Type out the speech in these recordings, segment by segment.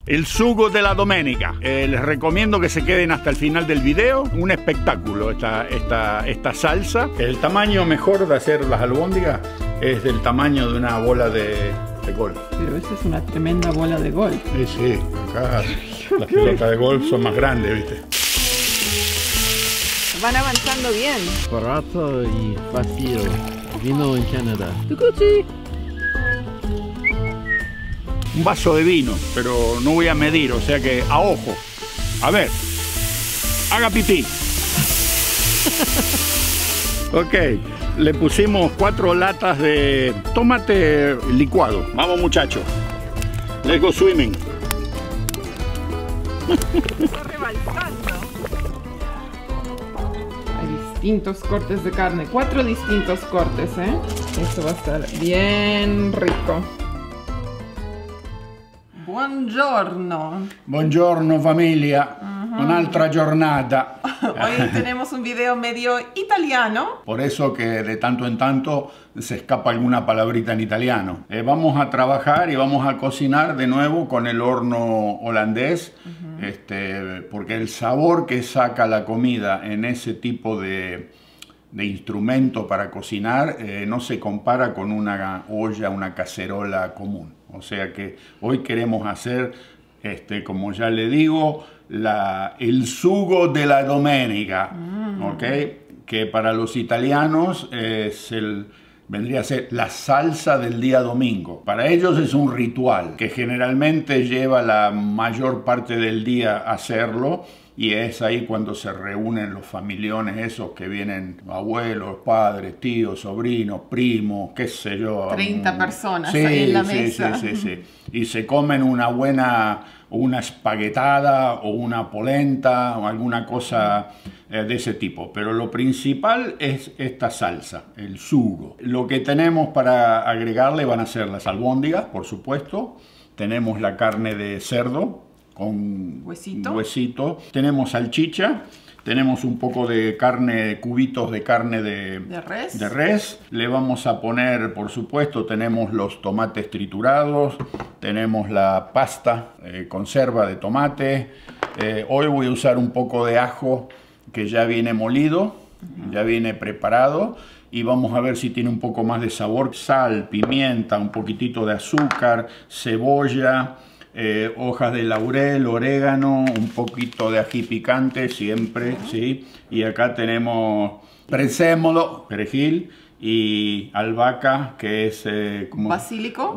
El sugo de la domenica. Les recomiendo que se queden hasta el final del video. Un espectáculo esta salsa. El tamaño mejor de hacer las albóndigas es del tamaño de una bola de golf. Pero esa es una tremenda bola de golf. Sí, acá las pelotas de golf son más grandes, ¿viste? Van avanzando bien. Barato y vacío. Vino en Canadá. Un vaso de vino, pero no voy a medir, o sea que a ojo. A ver, haga pipí. Ok, le pusimos 4 latas de tomate licuado. Vamos muchachos, let's go swimming. Está rebalsando. Hay distintos cortes de carne, 4 distintos cortes, ¿eh? Esto va a estar bien rico. Buongiorno. Buongiorno familia, un'altra giornata. Hoy tenemos un video medio italiano. Por eso que de tanto en tanto se escapa alguna palabrita en italiano. Vamos a trabajar y vamos a cocinar de nuevo con el horno holandés, porque el sabor que saca la comida en ese tipo de instrumento para cocinar no se compara con una olla, una cacerola común. O sea que hoy queremos hacer, como ya le digo, el sugo de la domenica, ¿ok? Que para los italianos vendría a ser la salsa del día domingo. Para ellos es un ritual que generalmente lleva la mayor parte del día a hacerlo. Y es ahí cuando se reúnen los familiones esos que vienen, abuelos, padres, tíos, sobrinos, primos, qué sé yo. 30 personas ahí en la mesa. Sí. Y se comen una espaguetada o una polenta o alguna cosa de ese tipo. Pero lo principal es esta salsa, el sugo. Lo que tenemos para agregarle van a ser las albóndigas, por supuesto. Tenemos la carne de cerdo con huesito. Tenemos salchicha, tenemos un poco de carne, cubitos de carne de res. Le vamos a poner, por supuesto, tenemos los tomates triturados, tenemos la pasta, conserva de tomate. Hoy voy a usar un poco de ajo que ya viene molido, ya viene preparado. Y vamos a ver si tiene un poco más de sabor. Sal, pimienta, un poquitito de azúcar, cebolla, hojas de laurel, orégano, un poquito de ají picante siempre, ¿sí? Y acá tenemos presémolo, perejil, y albahaca, que es como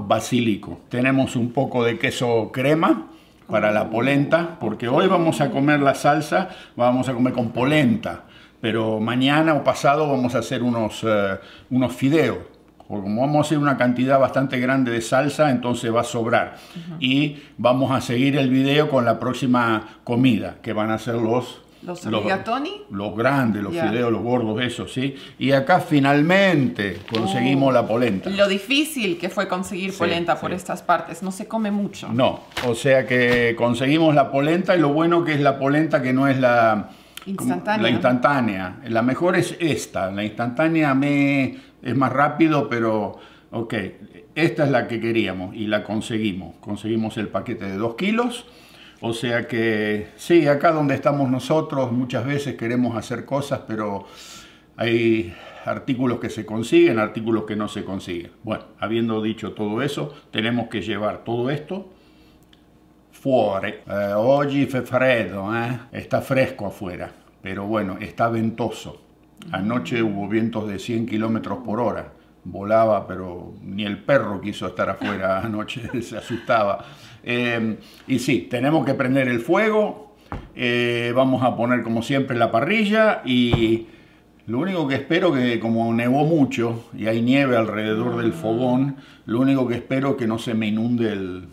basílico. Tenemos un poco de queso crema para la polenta, porque hoy vamos a comer la salsa, vamos a comer con polenta, pero mañana o pasado vamos a hacer unos fideos. Porque como vamos a hacer una cantidad bastante grande de salsa, entonces va a sobrar. Y vamos a seguir el video con la próxima comida, que van a ser los rigatoni. Los grandes, los fideos, los gordos, esos, ¿sí? Y acá finalmente conseguimos la polenta. Lo difícil que fue conseguir polenta por estas partes, no se come mucho. No, o sea que conseguimos la polenta, y lo bueno que es la polenta que no es la instantánea. La mejor es esta, la instantánea es más rápido, pero ok, esta es la que queríamos y la conseguimos. Conseguimos el paquete de 2 kilos, o sea que sí, acá donde estamos nosotros muchas veces queremos hacer cosas, pero hay artículos que se consiguen, artículos que no se consiguen. Bueno, habiendo dicho todo eso, tenemos que llevar todo esto fuori. Oggi fa freddo, está fresco afuera, pero bueno, está ventoso. Anoche hubo vientos de 100 kilómetros por hora. Volaba, pero ni el perro quiso estar afuera anoche, se asustaba. Y sí, tenemos que prender el fuego. Vamos a poner como siempre la parrilla, y lo único que espero que, como nevó mucho y hay nieve alrededor del fogón, lo único que espero es que no se me inunde el...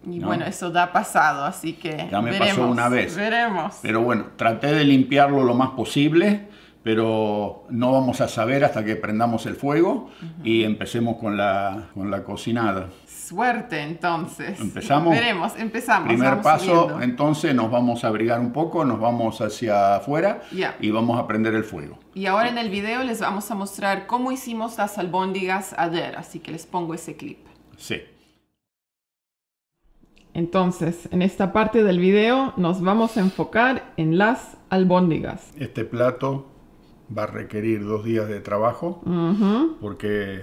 ¿no? Bueno, eso ya ha pasado, así que ya me pasó una vez. Veremos. Pero bueno, traté de limpiarlo lo más posible, pero no vamos a saber hasta que prendamos el fuego y empecemos con la cocinada. Suerte, entonces. ¿Empezamos? Veremos, empezamos. Primer paso, entonces nos vamos a abrigar un poco, nos vamos hacia afuera y vamos a prender el fuego. Y ahora en el video les vamos a mostrar cómo hicimos las albóndigas ayer, así que les pongo ese clip. Sí. Entonces, en esta parte del video nos vamos a enfocar en las albóndigas. Este plato va a requerir 2 días de trabajo porque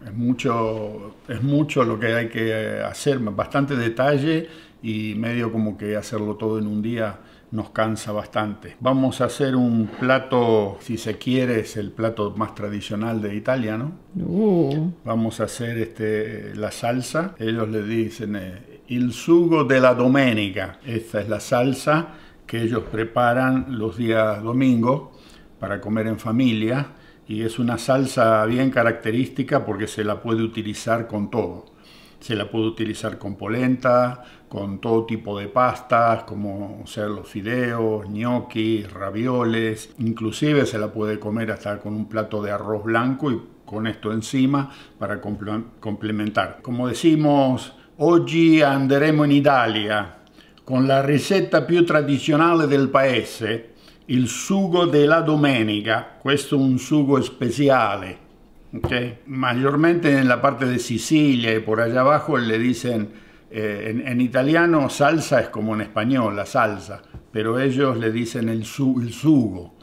es mucho lo que hay que hacer, bastante detalle y medio como que hacerlo todo en un día nos cansa bastante. Vamos a hacer un plato, si se quiere, es el plato más tradicional de Italia, ¿no? Vamos a hacer la salsa. Ellos le dicen il sugo della domenica. Esta es la salsa que ellos preparan los días domingos para comer en familia. Y es una salsa bien característica porque se la puede utilizar con todo. Se la puede utilizar con polenta, con todo tipo de pastas, como los fideos, gnocchi, ravioles. Inclusive se la puede comer hasta con un plato de arroz blanco y con esto encima para complementar. Como decimos, oggi andremo in Italia con la ricetta più tradizionale del paese, il sugo della domenica. Questo è un sugo speciale. Okay. Mayormente en la parte de Sicilia y por allá abajo le dicen, en italiano salsa es como en español, la salsa, pero ellos le dicen el sugo,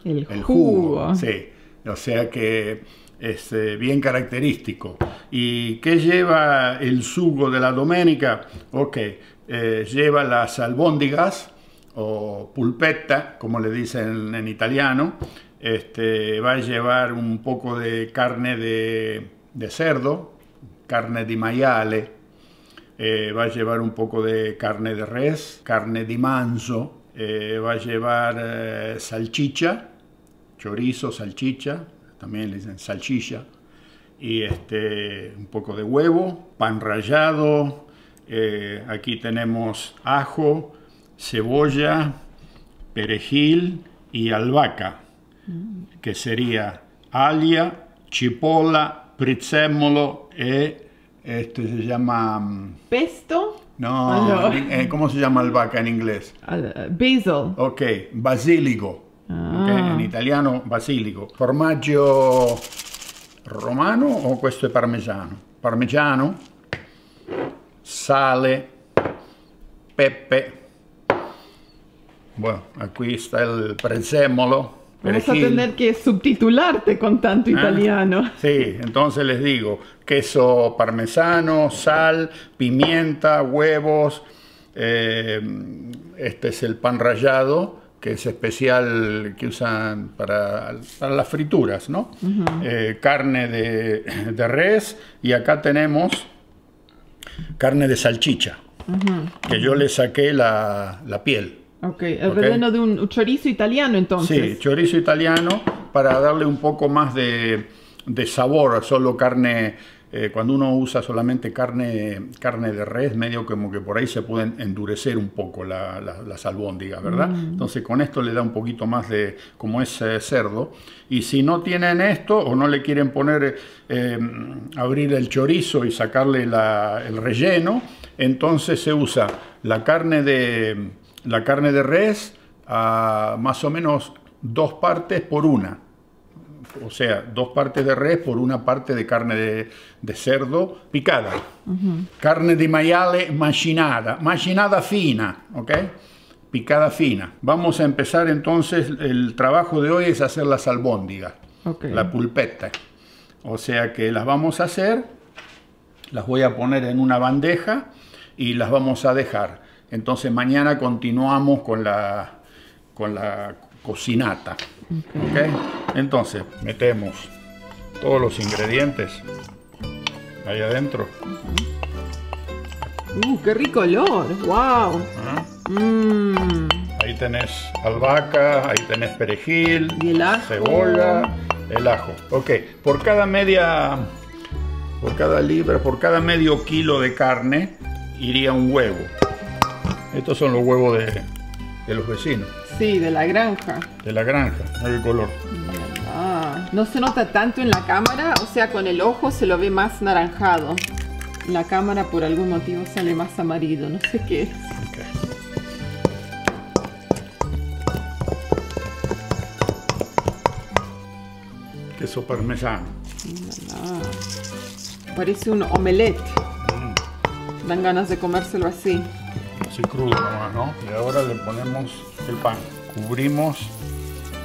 el jugo. Sí, o sea que es bien característico. ¿Y qué lleva el sugo de la domenica? Ok, lleva las albóndigas o pulpetta, como le dicen en italiano. Va a llevar un poco de carne de cerdo, carne di maiale, va a llevar un poco de carne de res, carne di manzo, va a llevar salchicha, chorizo, salchicha, también le dicen salchicha, y un poco de huevo, pan rallado, aquí tenemos ajo, cebolla, perejil y albahaca, que sería alia, cipolla, prezzemolo se llama... ¿Pesto? No, ¿cómo se llama albahaca en inglés? Basil. Ok, basilico. Okay, en italiano basilico. Formaggio romano o questo è parmigiano? Parmigiano, sale, pepe. Bueno, aquí está el prezzemolo. Vamos a tener que subtitularte con tanto italiano. Sí, entonces les digo, queso parmesano, sal, pimienta, huevos, este es el pan rallado, que es especial, que usan para las frituras, ¿no? Carne de res, y acá tenemos carne de salchicha, que yo le saqué la piel. Ok, el relleno de un chorizo italiano entonces. Sí, chorizo italiano para darle un poco más de sabor, solo carne, cuando uno usa solamente carne de res, medio como que por ahí se pueden endurecer un poco las albóndigas, ¿verdad? Entonces con esto le da un poquito más de, como es cerdo. Y si no tienen esto o no le quieren poner, abrir el chorizo y sacarle el relleno, entonces se usa la carne de res a más o menos 2 partes por una. O sea, 2 partes de res por 1 parte de carne de cerdo picada. Carne di maiale macinada fina, ¿ok? Picada fina. Vamos a empezar entonces, el trabajo de hoy es hacer las albóndigas, la pulpetta. O sea que las vamos a hacer, las voy a poner en una bandeja y las vamos a dejar. Entonces mañana continuamos con la cocinata. ¿Okay? Entonces metemos todos los ingredientes ahí adentro. ¡Qué rico olor! ¡Wow! Ahí tenés albahaca, ahí tenés perejil, y el ajo, cebolla, el ajo. Ok, por cada medio kilo de carne iría un huevo. Estos son los huevos de los vecinos. Sí, de la granja. De la granja, mira el color. No se nota tanto en la cámara, o sea, con el ojo se lo ve más naranjado. En la cámara por algún motivo sale más amarillo, no sé qué es. Okay. Queso parmesano. Parece un omelette. Dan ganas de comérselo así. así crudo nomás, ¿no? Y ahora le ponemos el pan. Cubrimos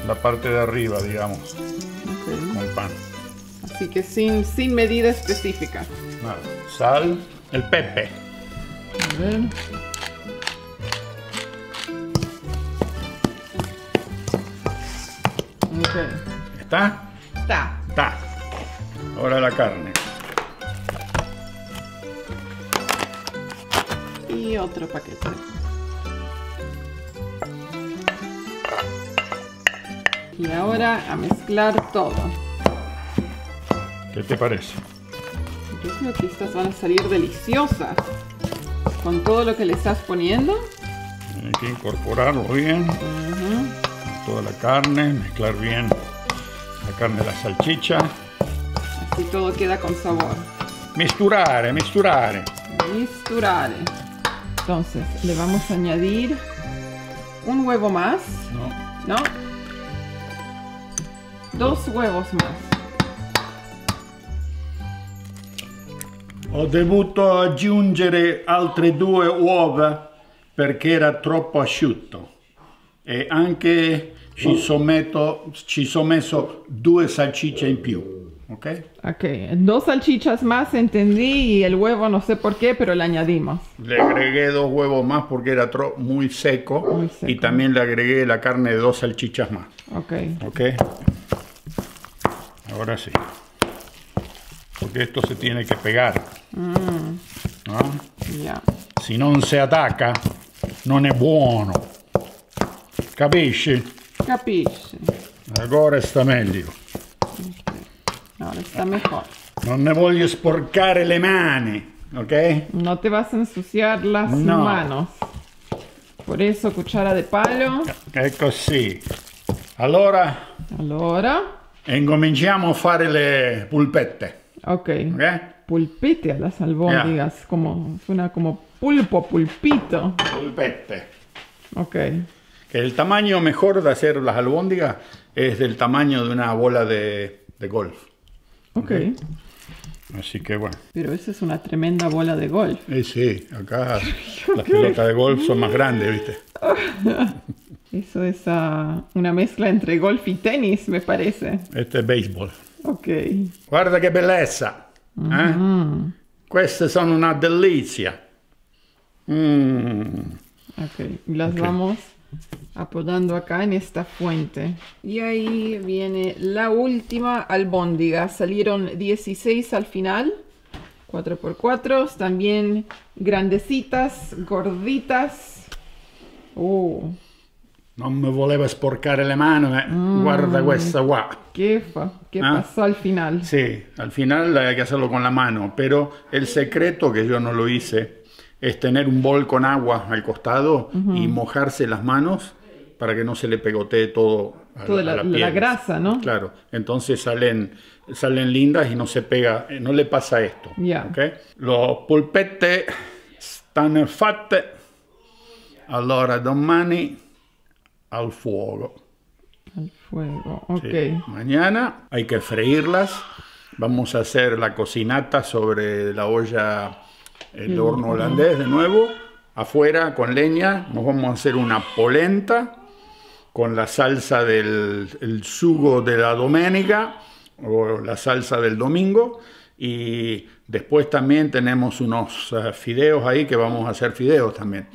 la parte de arriba, digamos, con pan. Así que sin medida específica. Nada. Sal, el pepe. A ver. Ok. ¿Está? Está. Está. Ahora la carne. Y otro paquete. Y ahora a mezclar todo. ¿Qué te parece? Yo creo que estas van a salir deliciosas. Con todo lo que le estás poniendo. Hay que incorporarlo bien. Toda la carne, mezclar bien la carne de la salchicha. Así todo queda con sabor. Misturare, misturare. Misturare. Entonces le vamos a añadir un huevo más. No. ¿No? 2 huevos más. Ho dovuto aggiungere altre 2 uova perché era troppo asciutto e anche ci sono messo 2 salsicce in più, ok? Ok, 2 salchichas más entendí y el huevo no sé por qué, pero le añadimos. Le agregué 2 huevos más porque era muy seco, Muy seco. y también le agregué la carne de 2 salchichas más, Ok. ok? Ahora sí, porque esto se tiene que pegar, ¿no? Ya. Se non si attacca non è buono, capisci? Capisci. Ora sta meglio. Ahora está mejor. Non ne voglio sporcare le mani, ok? No te vas a ensuciar las No. manos. Por eso cuchara de palo. È così. Allora incominciamo a fare le polpette, Ok. ok? Pulpete a las albóndigas. Como, suena como pulpo, pulpito. Polpette. Ok. Que el tamaño mejor de hacer las albóndigas es del tamaño de una bola de golf. Ok. Así que bueno. Pero esa es una tremenda bola de golf. Sí, acá las pelotas de golf son más grandes, ¿viste? Eso es una mezcla entre golf y tenis, me parece. Este es béisbol. Ok. Guarda che bellezza! Queste sono una delizia. Ok. Las vamos apodando acá en esta fuente. Y ahí viene la última albóndiga. Salieron 16 al final. 4x4. También grandecitas, gorditas. Non mi voleva sporcare le mani, guarda questa qua. ¿Qué pasó al final? Sí, al final hay que hacerlo con la mano, pero el secreto, que yo no lo hice, es tener un bol con agua al costado y mojarse las manos para que no se le pegotee todo a la piel. La grasa, ¿no? Claro, entonces salen lindas y no se pega, no le pasa esto. Ya. ¿Okay? Los polpette stanno fatte, allora domani al fuego. Al fuego, ok. Sí. Mañana hay que freírlas. Vamos a hacer la cocinata sobre la olla, el horno holandés de nuevo. Afuera con leña nos vamos a hacer una polenta con la salsa del sugo de la domenica o la salsa del domingo. Y después también tenemos unos fideos ahí que vamos a hacer fideos también.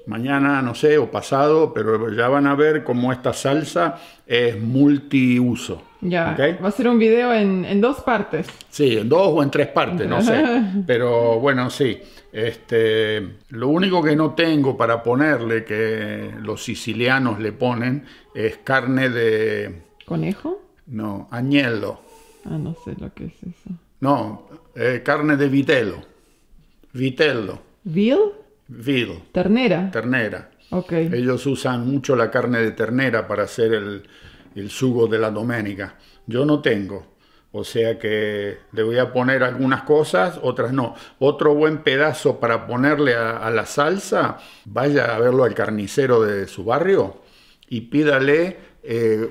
Mañana, no sé, o pasado, pero ya van a ver cómo esta salsa es multiuso. Ya, ¿Okay? va a ser un video en 2 partes. Sí, en 2 o en 3 partes, no sé. Pero bueno, sí. Lo único que no tengo para ponerle, que los sicilianos le ponen, es carne de... ¿Conejo? No, agnello. Ah, no sé lo que es eso. No, carne de vitello. Vitello. ¿Veal? Veal. ¿Ternera? Ternera. Ok. Ellos usan mucho la carne de ternera para hacer el sugo de la domenica. Yo no tengo. O sea que le voy a poner algunas cosas, otras no. Otro buen pedazo para ponerle a la salsa, vaya a verlo al carnicero de su barrio y pídale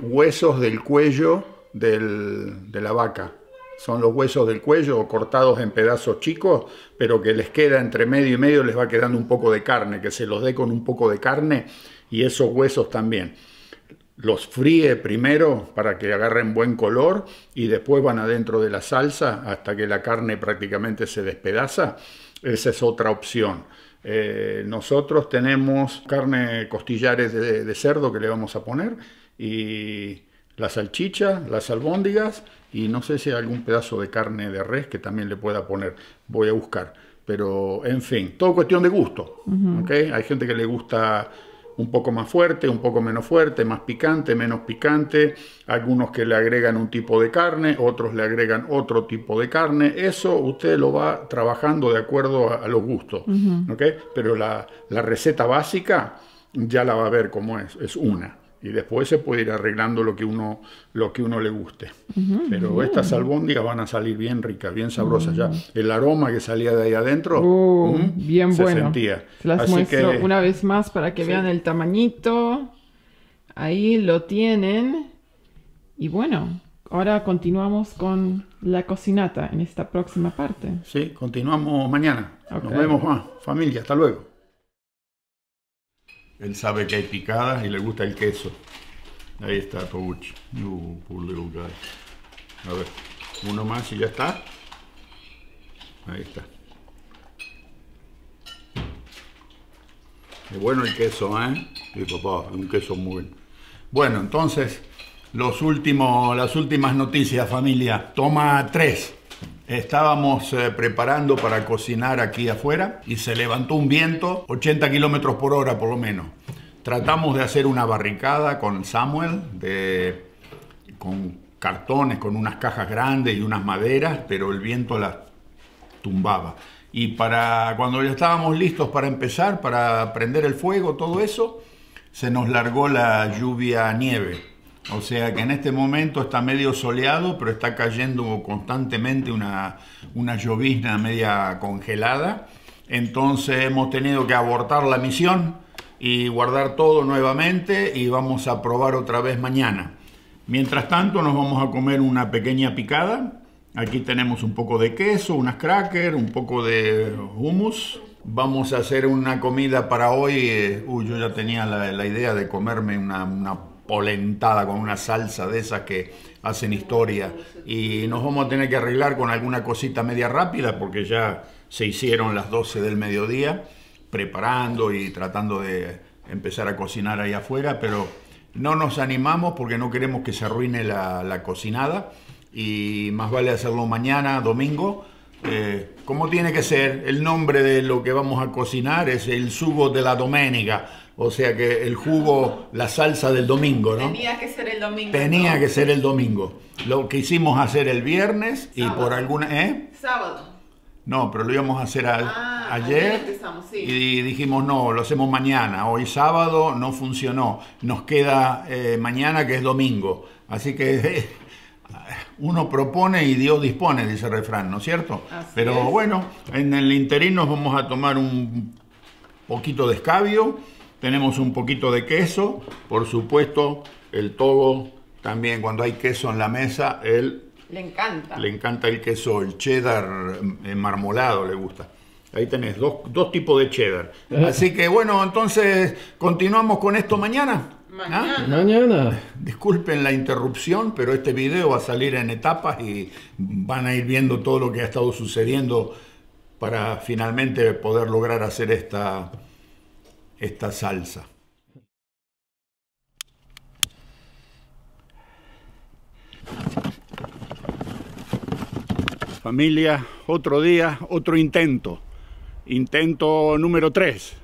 huesos del cuello de la vaca. son los huesos del cuello cortados en pedazos chicos, pero que les queda entre medio y medio, les va quedando un poco de carne, que se los dé con un poco de carne y esos huesos también. Los fríe primero para que agarren buen color y después van adentro de la salsa hasta que la carne prácticamente se despedaza. Esa es otra opción. Nosotros tenemos carne, costillares de cerdo que le vamos a poner y la salchicha, las albóndigas y no sé si hay algún pedazo de carne de res que también le pueda poner. Voy a buscar. Pero, en fin, todo cuestión de gusto. ¿Okay? Hay gente que le gusta un poco más fuerte, un poco menos fuerte, más picante, menos picante. Algunos que le agregan un tipo de carne, otros le agregan otro tipo de carne. Eso usted lo va trabajando de acuerdo a los gustos. ¿Okay? Pero la receta básica ya la va a ver cómo es una. Y después se puede ir arreglando lo que uno le guste. Pero estas albóndigas van a salir bien ricas, bien sabrosas ya. El aroma que salía de ahí adentro, bien se bueno. sentía. Se las Así muestro que, una vez más para que vean el tamañito. Ahí lo tienen. Y bueno, ahora continuamos con la cocinata en esta próxima parte. Sí, continuamos mañana. Okay. Nos vemos más. Familia, hasta luego. Él sabe que hay picadas y le gusta el queso. Ahí está Touch. Poor little guy. A ver, uno más y ya está. Ahí está. Es bueno el queso, ¿eh? Sí, papá, un queso muy bueno. Bueno, entonces, las últimas noticias, familia. Toma 3. Estábamos preparando para cocinar aquí afuera y se levantó un viento, 80 kilómetros por hora por lo menos. Tratamos de hacer una barricada con Samuel, con cartones, con unas cajas grandes y unas maderas, pero el viento las tumbaba. Y cuando ya estábamos listos para empezar, para prender el fuego, todo eso, se nos largó la lluvia nieve. O sea que en este momento está medio soleado, pero está cayendo constantemente una llovizna media congelada. Entonces hemos tenido que abortar la misión y guardar todo nuevamente y vamos a probar otra vez mañana. Mientras tanto nos vamos a comer una pequeña picada. Aquí tenemos un poco de queso, unas crackers, un poco de hummus. Vamos a hacer una comida para hoy. Yo ya tenía la idea de comerme una polentada con una salsa de esas que hacen historia y nos vamos a tener que arreglar con alguna cosita media rápida porque ya se hicieron las 12 del mediodía preparando y tratando de empezar a cocinar ahí afuera, pero no nos animamos porque no queremos que se arruine la cocinada y más vale hacerlo mañana, domingo, como tiene que ser. El nombre de lo que vamos a cocinar es el sugo de la domenica. O sea que el jugo, la salsa del domingo, ¿no? Tenía que ser el domingo. Tenía que ser el domingo. Lo quisimos hacer el viernes y Sábado. por alguna... Sábado. No, pero lo íbamos a hacer ayer empezamos, sí. y dijimos no, lo hacemos mañana. Hoy sábado no funcionó. Nos queda mañana que es domingo. Así que uno propone y Dios dispone, dice el refrán, ¿no es cierto? Así pero es. Bueno, en el interín nos vamos a tomar un poquito de escabio. Tenemos un poquito de queso, por supuesto, el Togo también cuando hay queso en la mesa, él Le encanta. le encanta el queso, el cheddar marmolado le gusta. Ahí tenés dos tipos de cheddar. Así que bueno, entonces continuamos con esto mañana. Mañana. Disculpen la interrupción, pero este video va a salir en etapas y van a ir viendo todo lo que ha estado sucediendo para finalmente poder lograr hacer esta salsa. Familia, otro día, otro intento. Intento número 3.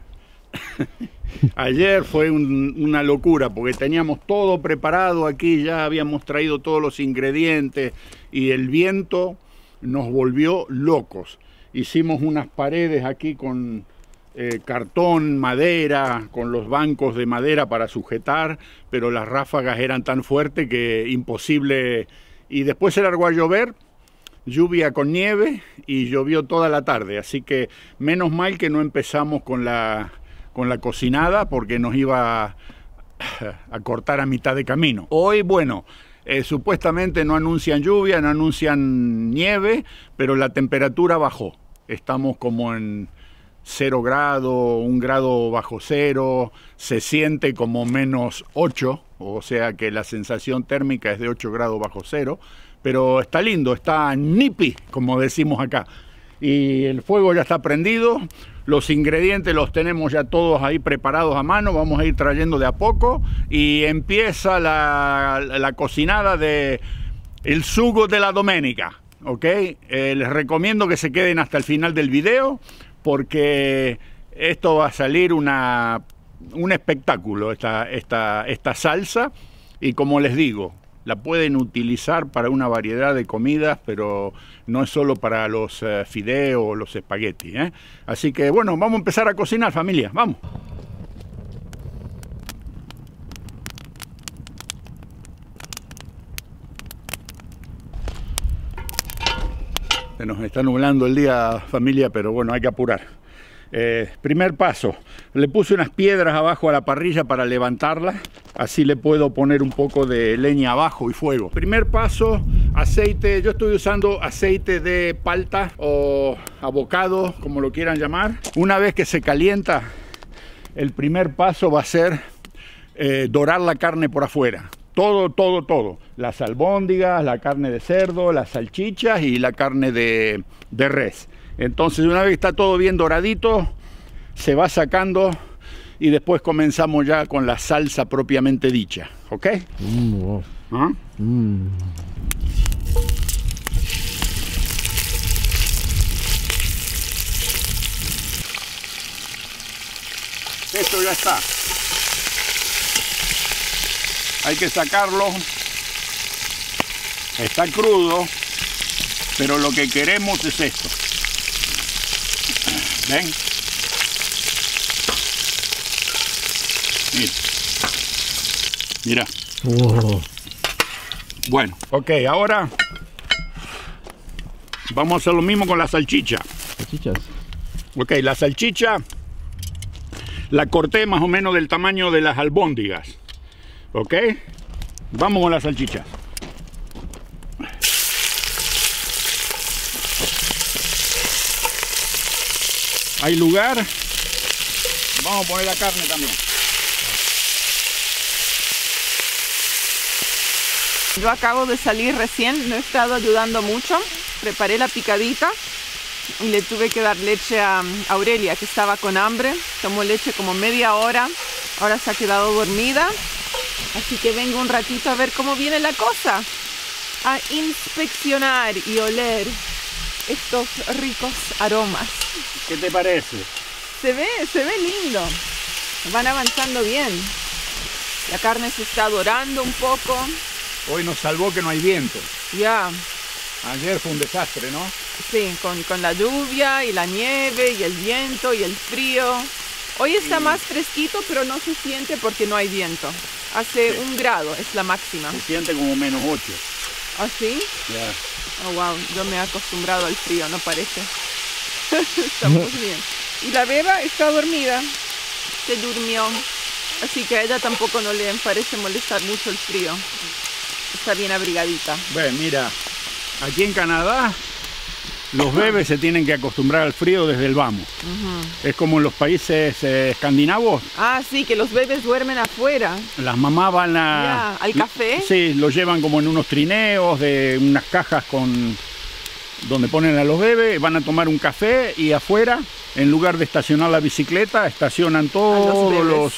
Ayer fue una locura porque teníamos todo preparado aquí, ya habíamos traído todos los ingredientes y el viento nos volvió locos. Hicimos unas paredes aquí con cartón, madera, con los bancos de madera para sujetar, pero las ráfagas eran tan fuertes que imposible. Y después se largó a llover, lluvia con nieve, y llovió toda la tarde, así que menos mal que no empezamos con la cocinada porque nos iba a cortar a mitad de camino. Hoy, bueno, Supuestamente no anuncian lluvia, no anuncian nieve, pero la temperatura bajó. Estamos como en 0 grado, 1 grado bajo cero, se siente como -8, o sea que la sensación térmica es de 8 grados bajo cero, pero está lindo, está nipi, como decimos acá. Y el fuego ya está prendido, los ingredientes los tenemos ya todos ahí preparados a mano, vamos a ir trayendo de a poco y empieza la cocinada de el sugo de la domenica, ¿ok? Les recomiendo que se queden hasta el final del video porque esto va a salir un espectáculo, esta salsa, y como les digo, la pueden utilizar para una variedad de comidas, pero no es solo para los fideos o los espaguetis, ¿eh? Así que bueno, vamos a empezar a cocinar, familia, vamos. Se nos está nublando el día, familia, pero bueno, hay que apurar. Primer paso, le puse unas piedras abajo a la parrilla para levantarla, así le puedo poner un poco de leña abajo y fuego. Primer paso, aceite. Yo estoy usando aceite de palta o avocado, como lo quieran llamar. Una vez que se calienta, el primer paso va a ser dorar la carne por afuera. Todo. Las albóndigas, la carne de cerdo, las salchichas y la carne de res. Entonces, una vez que está todo bien doradito, se va sacando y después comenzamos ya con la salsa propiamente dicha, ¿ok? ¿Ah? Esto ya está. Hay que sacarlo. Está crudo, pero lo que queremos es esto. ¿Ven? Mira. Wow. Bueno, ok, ahora vamos a hacer lo mismo con la salchicha. Salchichas. Ok, la salchicha la corté más o menos del tamaño de las albóndigas. Ok, vamos con la salchicha. Hay lugar. Vamos a poner la carne también. Yo acabo de salir recién, no he estado ayudando mucho. Preparé la picadita y le tuve que dar leche a Aurelia, que estaba con hambre. Tomó leche como media hora, ahora se ha quedado dormida. Así que vengo un ratito a ver cómo viene la cosa. A inspeccionar y oler estos ricos aromas. ¿Qué te parece? Se ve lindo. Van avanzando bien. La carne se está dorando un poco. Hoy nos salvó que no hay viento. Ya. Ayer fue un desastre, ¿no? Sí, con la lluvia y la nieve y el viento y el frío. Hoy está más fresquito, pero no se siente porque no hay viento. Hace 1 grado, es la máxima. Se siente como -8. ¿Ah, sí? Ya. Oh, wow, yo me he acostumbrado al frío, no parece. Estamos bien. Y la beba está dormida, se durmió, así que a ella tampoco no le parece molestar mucho el frío. Está bien abrigadita. Bueno, mira, aquí en Canadá los bebés se tienen que acostumbrar al frío desde el vamos. Es como en los países escandinavos. Ah, sí, que los bebés duermen afuera. Las mamás van ¿al café? Sí, los llevan como en unos trineos, de unas cajas donde ponen a los bebés, van a tomar un café y afuera, en lugar de estacionar la bicicleta, estacionan todos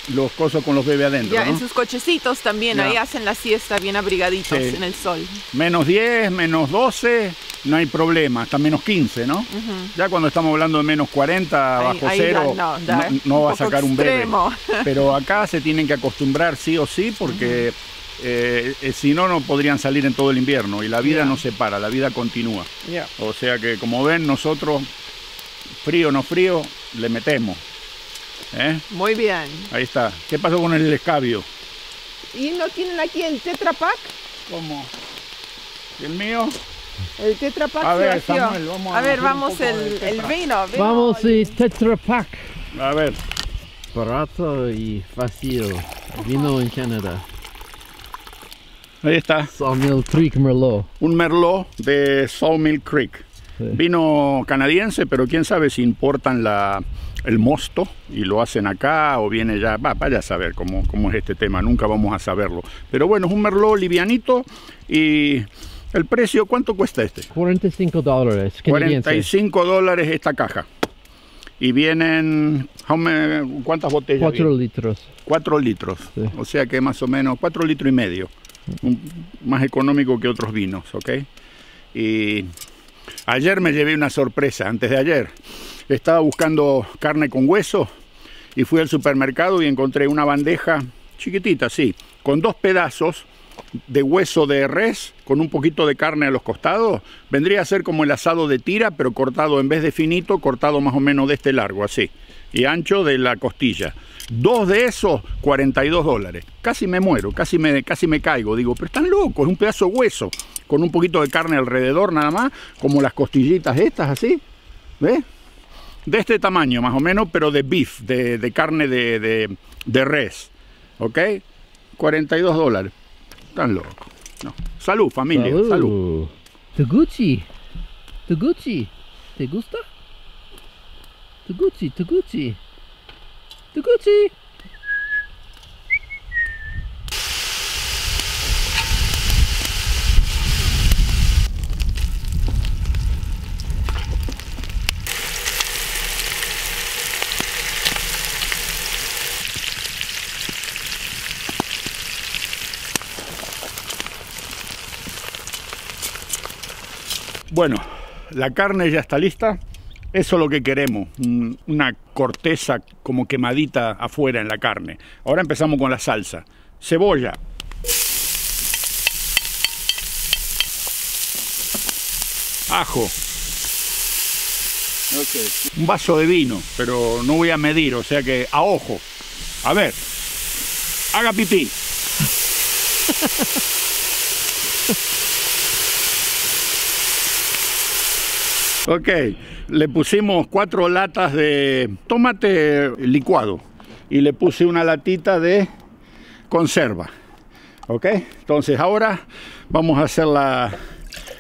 los cosas con los bebés adentro. Ya, ¿no? en sus cochecitos también, ya. Ahí hacen la siesta bien abrigaditos en el sol. -10, -12, no hay problema, hasta -15, ¿no? Ya cuando estamos hablando de -40, bajo cero, no va a sacar un bebé. Pero acá se tienen que acostumbrar sí o sí, porque si no, no podrían salir en todo el invierno. Y la vida no se para, la vida continúa. O sea que, como ven, nosotros, frío o no frío, le metemos. Muy bien. Ahí está. ¿Qué pasó con el escabio? ¿Y no tienen aquí el Tetra Pak? ¿Cómo? ¿Y el mío? El Tetra Pak a se ver, vació. Samuel, vamos el vino. Vamos y Tetra Pak. A ver. Barato y fácil. Vino en Canadá. Ahí está. Sawmill Creek Merlot. Un Merlot de Sawmill Creek. Sí. Vino canadiense, pero quién sabe si importan el mosto y lo hacen acá o viene ya. Vaya a saber cómo es este tema, nunca vamos a saberlo. Pero bueno, es un Merlot livianito. Y el precio, ¿cuánto cuesta este? $45 canadiense. $45 esta caja. Y vienen, ¿cuántas botellas? 4 litros. 4 litros, Sí. o sea que más o menos 4 litros y medio, más económico que otros vinos, ¿ok? Y ayer me llevé una sorpresa, antes de ayer, estaba buscando carne con hueso y fui al supermercado y encontré una bandeja chiquitita, sí, con 2 pedazos de hueso de res con un poquito de carne a los costados. Vendría a ser como el asado de tira, pero cortado en vez de finito, cortado más o menos de este largo, así, y ancho de la costilla. 2 de esos, $42. Casi me muero, casi me caigo. Digo, pero están locos, es un pedazo de hueso con un poquito de carne alrededor nada más, como las costillitas estas, así, ¿ves? De este tamaño más o menos, pero de beef, de carne de res, ¿ok? $42. Están locos. No. Salud, familia. Salud. Toguchi. Toguchi. ¿Te gusta? Toguchi, Toguchi. Toguchi. Bueno, la carne ya está lista. Eso es lo que queremos, una corteza como quemadita afuera en la carne. Ahora empezamos con la salsa. Cebolla. Ajo. Okay. Un vaso de vino, pero no voy a medir, o sea que a ojo. A ver, haga pipí. Ok, le pusimos 4 latas de tomate licuado y le puse una latita de conserva. Ok, entonces ahora vamos a hacer la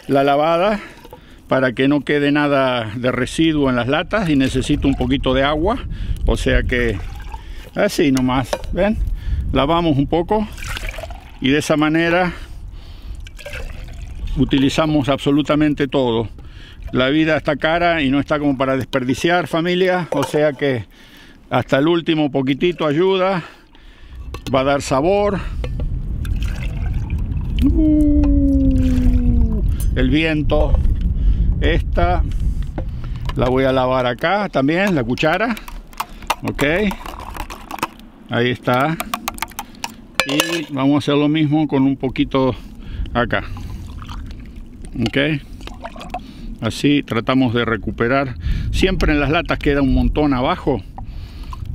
lavada para que no quede nada de residuo en las latas y necesito un poquito de agua, o sea que así nomás, ¿ven? Lavamos un poco y de esa manera utilizamos absolutamente todo. La vida está cara y no está como para desperdiciar, familia, o sea que hasta el último poquitito ayuda, va a dar sabor. El viento. Esta la voy a lavar acá también, la cuchara. Ok, ahí está. Y vamos a hacer lo mismo con un poquito acá. Ok, así tratamos de recuperar. Siempre en las latas queda un montón abajo.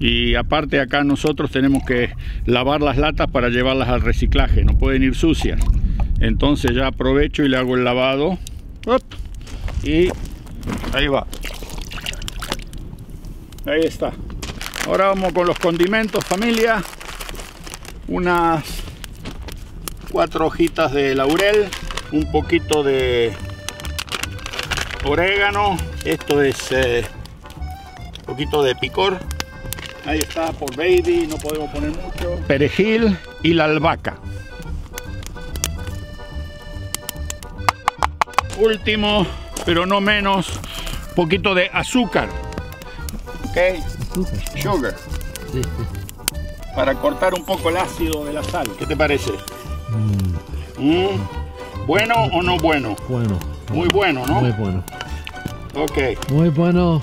Y aparte acá nosotros tenemos que lavar las latas para llevarlas al reciclaje. No pueden ir sucias. Entonces ya aprovecho y le hago el lavado. Y ahí va. Ahí está. Ahora vamos con los condimentos, familia. Unas 4 hojitas de laurel. Un poquito de orégano. Esto es un poquito de picor. Ahí está, por baby, no podemos poner mucho. Perejil y la albahaca. Último, pero no menos, un poquito de azúcar. Ok, sugar. Sí, sí. Para cortar un poco el ácido de la sal. ¿Qué te parece? ¿Bueno o no bueno? Bueno. Muy bueno, ¿no? Muy bueno. Ok. Muy bueno.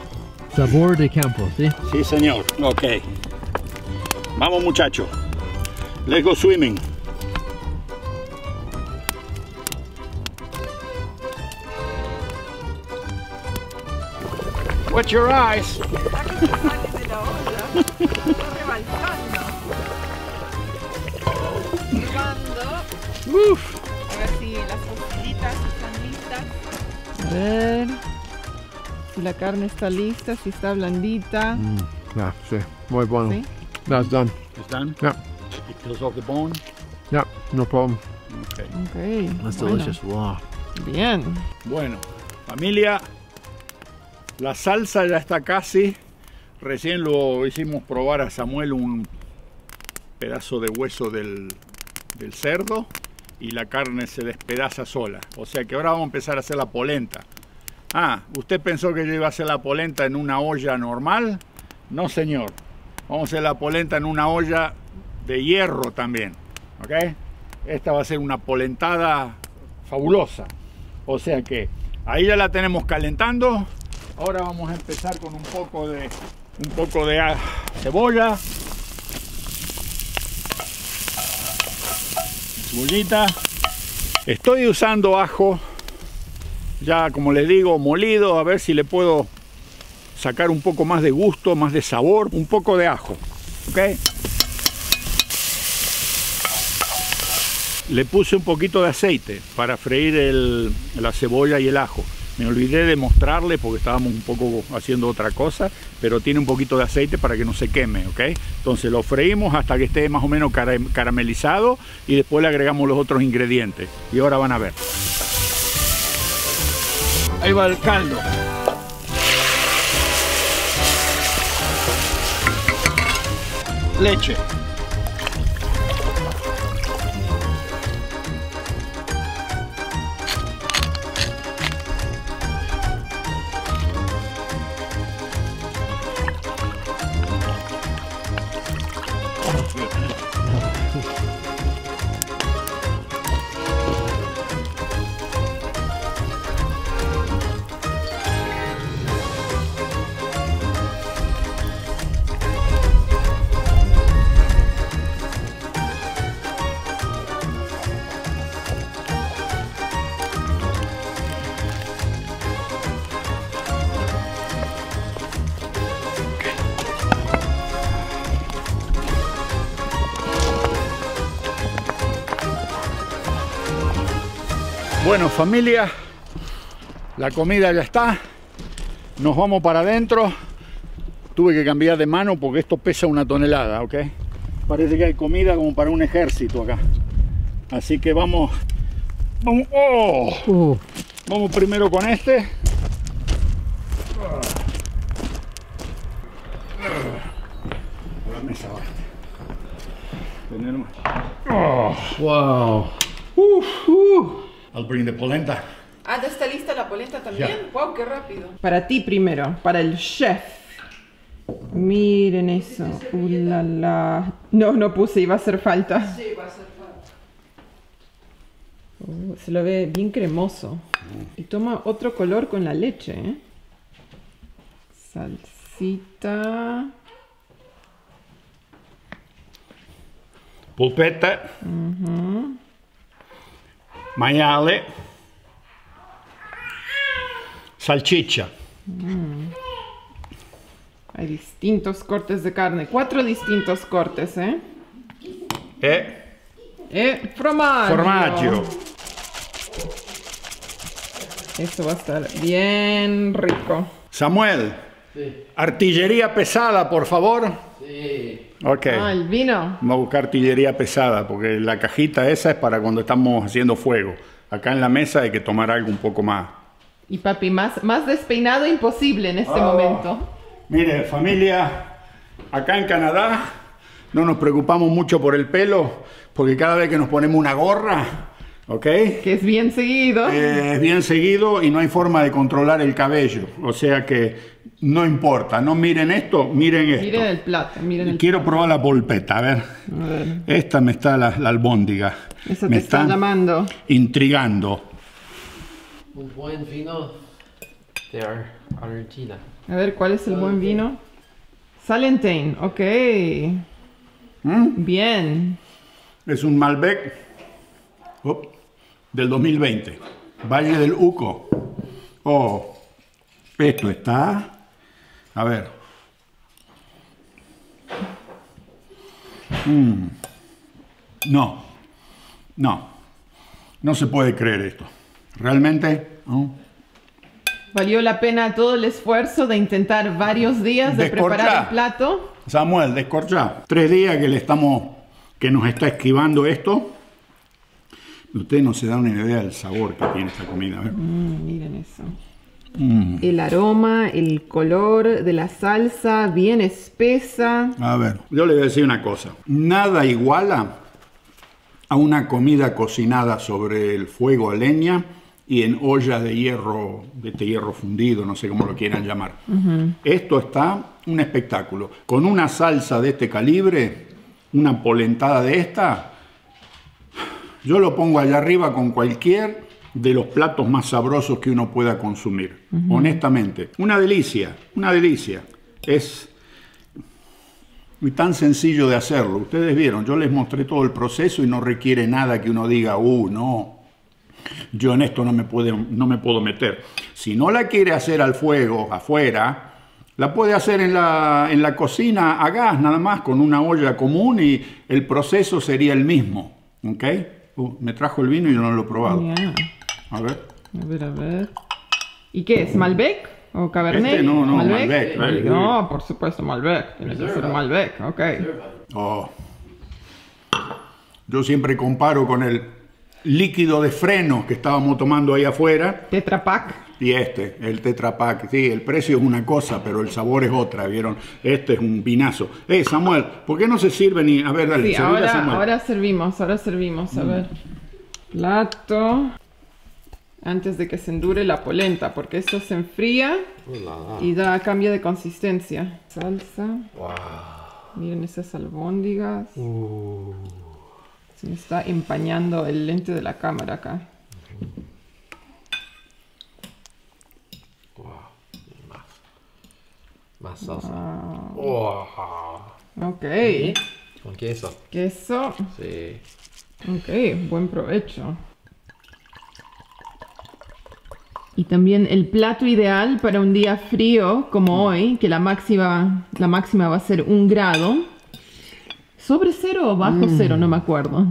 Sabor de campo, ¿sí? Sí, señor. Ok. Vamos, muchachos. Let's go swimming. Watch your eyes. Uf. A ver si las costillitas están listas. A ver si la carne está lista, si está blandita. Yeah, sí. Muy bueno. ¿Sí? That's done. It's done? Yeah. It peels off the bone. Yeah, no problem. Okay. Ok. That's bueno. delicious. Wow. Bien. Bueno, familia, la salsa ya está casi. Recién lo hicimos probar a Samuel un pedazo de hueso del cerdo y la carne se despedaza sola. O sea que ahora vamos a empezar a hacer la polenta. Ah, ¿usted pensó que yo iba a hacer la polenta en una olla normal? No, señor. Vamos a hacer la polenta en una olla de hierro también. ¿Ok? Esta va a ser una polentada fabulosa. O sea que ahí ya la tenemos calentando. Ahora vamos a empezar con un poco de cebolla. Cebollita. Estoy usando ajo, ya como les digo, molido, a ver si le puedo sacar un poco más de gusto, más de sabor, un poco de ajo. ¿Ok? Le puse un poquito de aceite para freír la cebolla y el ajo. Me olvidé de mostrarle porque estábamos un poco haciendo otra cosa, pero tiene un poquito de aceite para que no se queme, ¿ok? Entonces lo freímos hasta que esté más o menos caramelizado y después le agregamos los otros ingredientes. Y ahora van a ver. Ahí va el caldo. Leche. Bueno, familia, la comida ya está. Nos vamos para adentro. Tuve que cambiar de mano porque esto pesa 1 tonelada, ¿ok? Parece que hay comida como para un ejército acá. Así que vamos. Vamos primero con este. A la mesa va. Wow. I'll bring the polenta. Ah, ¿ya está lista la polenta también? Ya. Wow, qué rápido. Para ti primero, para el chef. Miren eso. La, la. No, no puse, iba a hacer falta. Sí, va a hacer falta. Se lo ve bien cremoso. Y toma otro color con la leche, ¿eh? Salsita. Polpetta. Maiale. Salchicha. Hay distintos cortes de carne. 4 distintos cortes, ¿eh? Formaggio. Formaggio. Eso va a estar bien rico. Samuel, Sí. artillería pesada, por favor. Sí. Ok. Ah, el vino. Vamos a buscar artillería pesada, porque la cajita esa es para cuando estamos haciendo fuego. Acá en la mesa hay que tomar algo un poco más. Y papi, más despeinado imposible en este momento. Mire, familia, acá en Canadá no nos preocupamos mucho por el pelo, porque cada vez que nos ponemos una gorra, ¿ok? Que es bien seguido. Es bien seguido y no hay forma de controlar el cabello. O sea que no importa, no miren esto, miren esto. Miren el plato, miren el Quiero probar la polpetta, a ver. A ver. Esta me está la albóndiga. Eso Me te está llamando. Un intrigando. buen vino de Argentina. A ver, ¿cuál es el buen vino? Salentine, ok. Bien. Es un Malbec del 2020. Valle del Uco. Oh, esto está. A ver. No se puede creer esto. Realmente, ¿no? Valió la pena todo el esfuerzo de intentar varios días de Descorchá. preparar el plato. Samuel, descorchá. 3 días que nos está esquivando esto. Ustedes no se dan una idea del sabor que tiene esta comida. A ver. Miren eso. El aroma, el color de la salsa, bien espesa. A ver, yo le voy a decir una cosa. Nada iguala a una comida cocinada sobre el fuego a leña y en olla de hierro, de este hierro fundido, no sé cómo lo quieran llamar. Esto está un espectáculo. Con una salsa de este calibre, una polentada de esta, yo lo pongo allá arriba con cualquier de los platos más sabrosos que uno pueda consumir. Honestamente, una delicia, una delicia. Es tan sencillo de hacerlo. Ustedes vieron, yo les mostré todo el proceso y no requiere nada que uno diga, no, yo en esto no me puedo meter. Si no la quiere hacer al fuego, afuera, la puede hacer en la cocina a gas, nada más, con una olla común y el proceso sería el mismo. ¿Ok? Me trajo el vino y yo no lo he probado. Yeah. A ver. A ver. ¿Y qué es? ¿Malbec? ¿O Cabernet? No, Malbec. No, por supuesto Malbec. Tiene que ser Malbec, ok. Yo siempre comparo con el líquido de freno que estábamos tomando ahí afuera. Tetra Pak. Y el Tetra Pak. Sí, el precio es una cosa, pero el sabor es otra, ¿vieron? Este es un vinazo. Samuel, ¿por qué no se sirve ni...? A ver, dale. Sí, ahora servimos. A ver. Plato. Antes de que se endure la polenta, porque esto se enfría y cambia de consistencia. Salsa. Wow. Miren esas albóndigas. Se me está empañando el lente de la cámara acá. Wow. Más salsa. Wow. Ok. Con queso. Queso. Sí. Ok, buen provecho. Y también el plato ideal para un día frío como hoy, que la máxima va a ser 1 grado. ¿Sobre cero o bajo cero? No me acuerdo.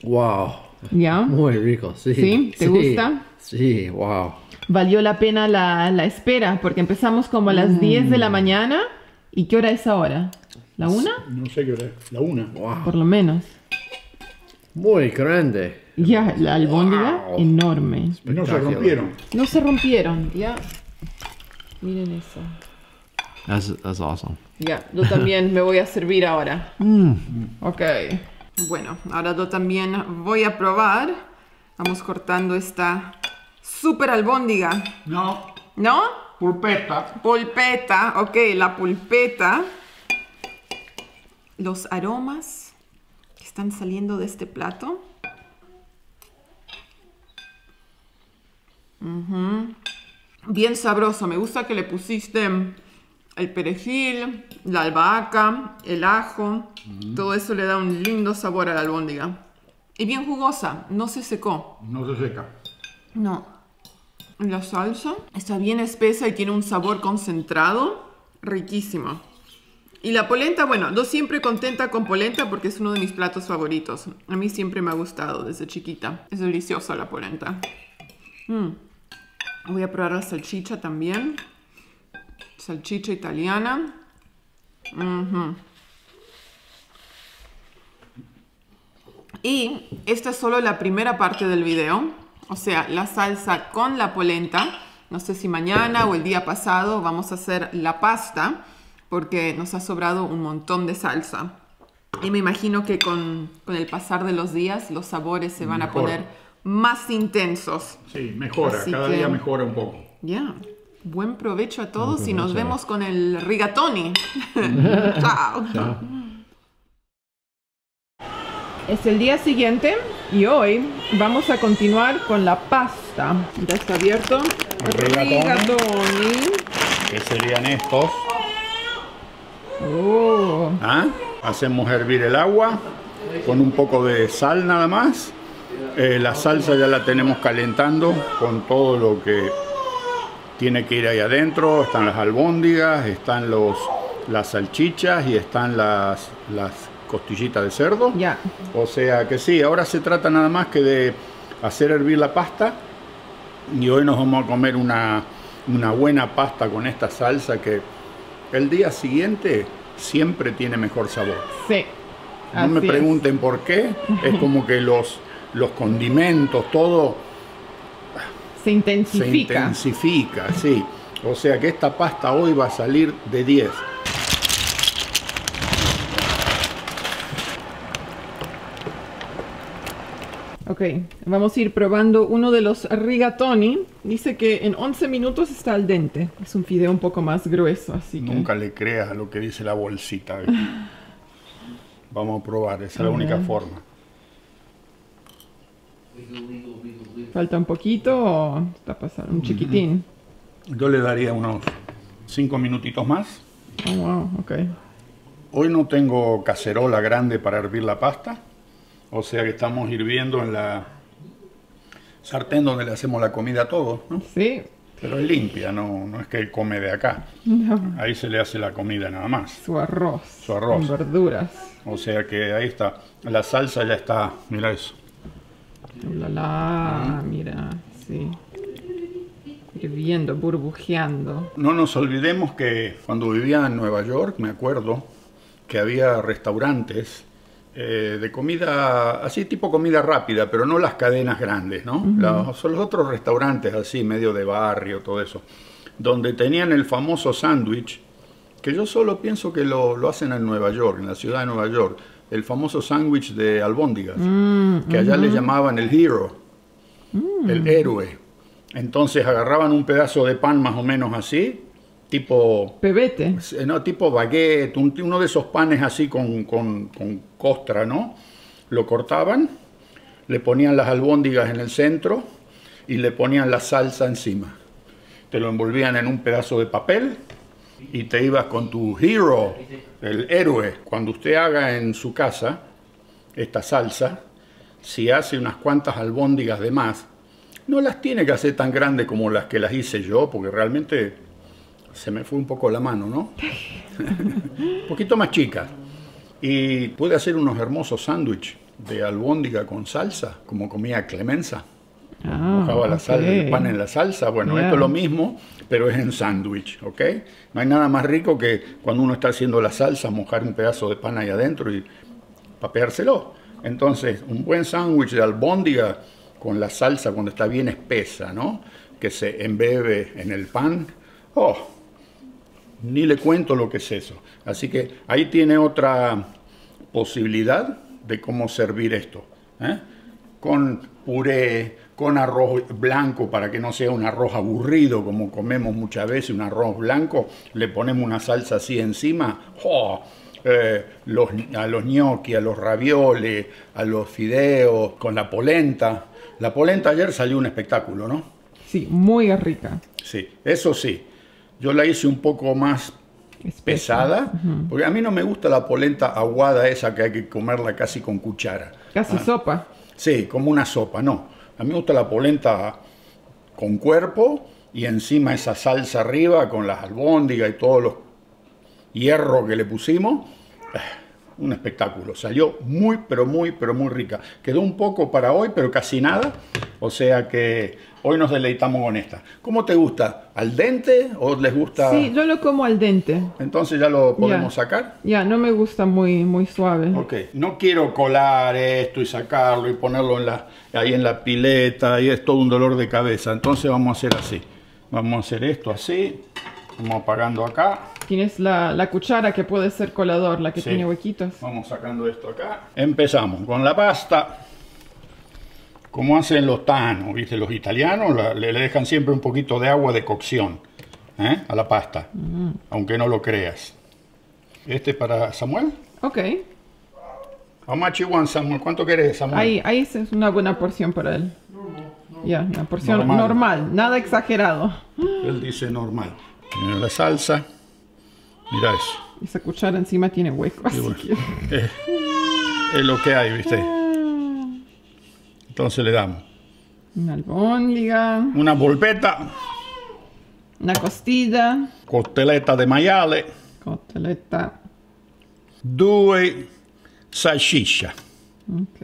Wow. ¿Ya? Muy rico, sí. ¿Sí? ¿Te gusta? Sí, wow. Valió la pena la espera, porque empezamos como a las 10 de la mañana. ¿Y qué hora es ahora? ¿La 1? No sé qué hora es. La 1. Wow. Por lo menos. Muy grande. Ya, la albóndiga enorme. No se rompieron. No se rompieron, ya. Miren eso. That's awesome. Ya, yo también me voy a servir ahora. Ok. Bueno, ahora yo también voy a probar. Vamos cortando esta super albóndiga. No, ¿No? pulpeta. Polpeta, ok, la pulpeta. Los aromas que están saliendo de este plato. Bien sabroso. Me gusta que le pusiste el perejil, la albahaca, el ajo. Todo eso le da un lindo sabor a la albóndiga. Y bien jugosa, no se secó. No se seca. No. La salsa está bien espesa y tiene un sabor concentrado. Riquísimo. Y la polenta, bueno, yo siempre contenta con polenta porque es uno de mis platos favoritos. A mí siempre me ha gustado desde chiquita. Es deliciosa la polenta. Voy a probar la salchicha también. Salchicha italiana. Y esta es solo la primera parte del video. O sea, la salsa con la polenta. No sé si mañana o el día pasado vamos a hacer la pasta, porque nos ha sobrado un montón de salsa. Y me imagino que con el pasar de los días los sabores se van a poner más intensos. Sí, mejora. Así Cada que día mejora un poco. Ya. Buen provecho a todos y nos vemos con el rigatoni. Chao. Es el día siguiente y hoy vamos a continuar con la pasta. Ya está abierto. Rigatoni. ¿Qué serían estos? Hacemos hervir el agua con un poco de sal nada más. La salsa ya la tenemos calentando con todo lo que tiene que ir ahí adentro. Están las albóndigas, están las salchichas y están las costillitas de cerdo. Ya. O sea que sí, ahora se trata nada más que de hacer hervir la pasta. Y hoy nos vamos a comer una buena pasta con esta salsa que el día siguiente siempre tiene mejor sabor. Sí. No me pregunten por qué. Es como que los condimentos, todo Se intensifica. se intensifica, sí. O sea que esta pasta hoy va a salir de 10. Ok, vamos a ir probando uno de los rigatoni. Dice que en 11 minutos está al dente. Es un fideo un poco más grueso, así que... Nunca le creas a lo que dice la bolsita. Vamos a probar, esa es la única forma. ¿Falta un poquito o está pasando? Un chiquitín. Yo le daría unos 5 minutitos más. Oh, wow, ok. Hoy no tengo cacerola grande para hervir la pasta. O sea que estamos hirviendo en la sartén donde le hacemos la comida a todos, ¿no? Sí. Pero es limpia, no es que él come de acá. No. Ahí se le hace la comida nada más. Su arroz. Su arroz. Con verduras. O sea que ahí está. La salsa ya está. Mira eso. Mira, sí. Hirviendo, burbujeando. No nos olvidemos que cuando vivía en Nueva York, me acuerdo que había restaurantes de comida, así tipo comida rápida, pero no las cadenas grandes, ¿no? Son los otros restaurantes así, medio de barrio, todo eso, donde tenían el famoso sándwich, que yo solo pienso que lo hacen en Nueva York, en la ciudad de Nueva York, el famoso sándwich de albóndigas, que allá le llamaban el hero, el héroe. Entonces agarraban un pedazo de pan más o menos así, tipo... Pebete. No, tipo baguette, uno de esos panes así con costra, ¿no? Lo cortaban, le ponían las albóndigas en el centro y le ponían la salsa encima. Te lo envolvían en un pedazo de papel y te ibas con tu hero, el héroe. Cuando usted haga en su casa esta salsa, si hace unas cuantas albóndigas de más, no las tiene que hacer tan grandes como las que las hice yo, porque realmente se me fue un poco la mano, ¿no? Un poquito más chicas. Y puede hacer unos hermosos sándwiches de albóndiga con salsa, como comía Clemenza. Mojaba el pan en la salsa. Bueno, esto es lo mismo, pero es en sándwich, ¿ok? No hay nada más rico que cuando uno está haciendo la salsa, mojar un pedazo de pan ahí adentro y papeárselo. Entonces, un buen sándwich de albóndiga con la salsa cuando está bien espesa, ¿no? Que se embebe en el pan. ¡Oh! Ni le cuento lo que es eso. Así que ahí tiene otra posibilidad de cómo servir esto, ¿eh? Con puré, con arroz blanco, para que no sea un arroz aburrido como comemos muchas veces, un arroz blanco, le ponemos una salsa así encima. ¡Oh! A los gnocchi, a los ravioles, a los fideos, con la polenta. La polenta ayer salió un espectáculo, ¿no? Sí, muy rica. Sí, eso sí. Yo la hice un poco más pesada, porque a mí no me gusta la polenta aguada esa que hay que comerla casi con cuchara. Casi sopa. Sí, como una sopa, no. A mí me gusta la polenta con cuerpo y encima esa salsa arriba con las albóndigas y todos los hierros que le pusimos. Un espectáculo. Salió muy, pero muy rica. Quedó un poco para hoy, pero casi nada. O sea que hoy nos deleitamos con esta. ¿Cómo te gusta? ¿Al dente o les gusta? Sí, yo lo como al dente. Entonces ya lo podemos sacar. Ya, no me gusta muy suave. Ok. No quiero colar esto y sacarlo y ponerlo ahí en la pileta. Ahí es todo un dolor de cabeza. Entonces vamos a hacer así. Vamos a hacer esto así. Vamos apagando acá. Tienes la cuchara que puede ser colador, la que tiene huequitos. Vamos sacando esto acá. Empezamos con la pasta. Como hacen los tanos, ¿viste? Los italianos le dejan siempre un poquito de agua de cocción a la pasta. Aunque no lo creas. Este es para Samuel. Ok. How much you want, Samuel? ¿Cuánto querés, Samuel? Ahí es una buena porción para él. Ya, una porción normal, nada exagerado. Él dice normal. Mira la salsa. Mira eso. Esa cuchara encima tiene hueco. Así bueno, que... es lo que hay, ¿viste? Entonces le damos una albóndiga. Una polpetta. Una costilla. Costeletta de maiale. Costeletta. 2 salsiccia. Ok.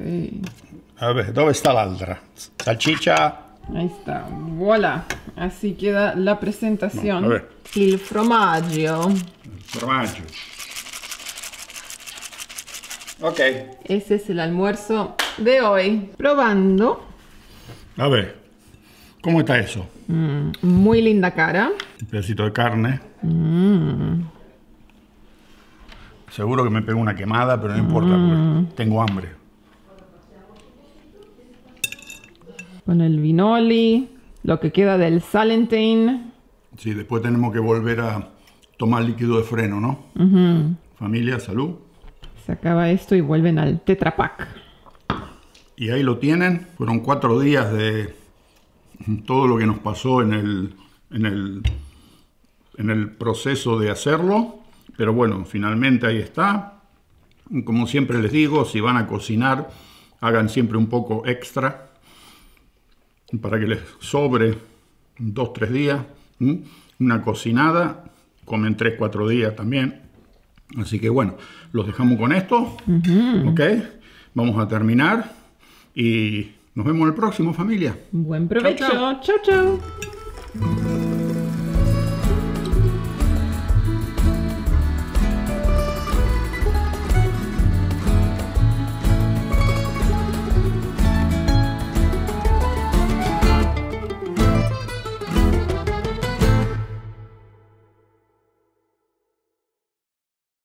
A ver, ¿dove sta l'altra? Salchicha. Ahí está, voilà. Así queda la presentación. No, a ver. Il formaggio. Formaggio. Ok. Ese es el almuerzo de hoy. Probando. A ver, ¿cómo está eso? Muy linda cara. Un pedacito de carne. Seguro que me pego una quemada, pero no importa, porque tengo hambre. Con el vinoli, lo que queda del Salentine. Sí, después tenemos que volver a tomar líquido de freno, ¿no? Familia, salud. Se acaba esto y vuelven al Tetra Pak. Y ahí lo tienen. Fueron 4 días de todo lo que nos pasó en el proceso de hacerlo. Pero bueno, finalmente ahí está. Como siempre les digo, si van a cocinar, hagan siempre un poco extra para que les sobre 2-3 días. Una cocinada, comen 3-4 días también. Así que bueno, los dejamos con esto. Ok, vamos a terminar y nos vemos en el próximo, familia. Buen provecho. Chau, chau.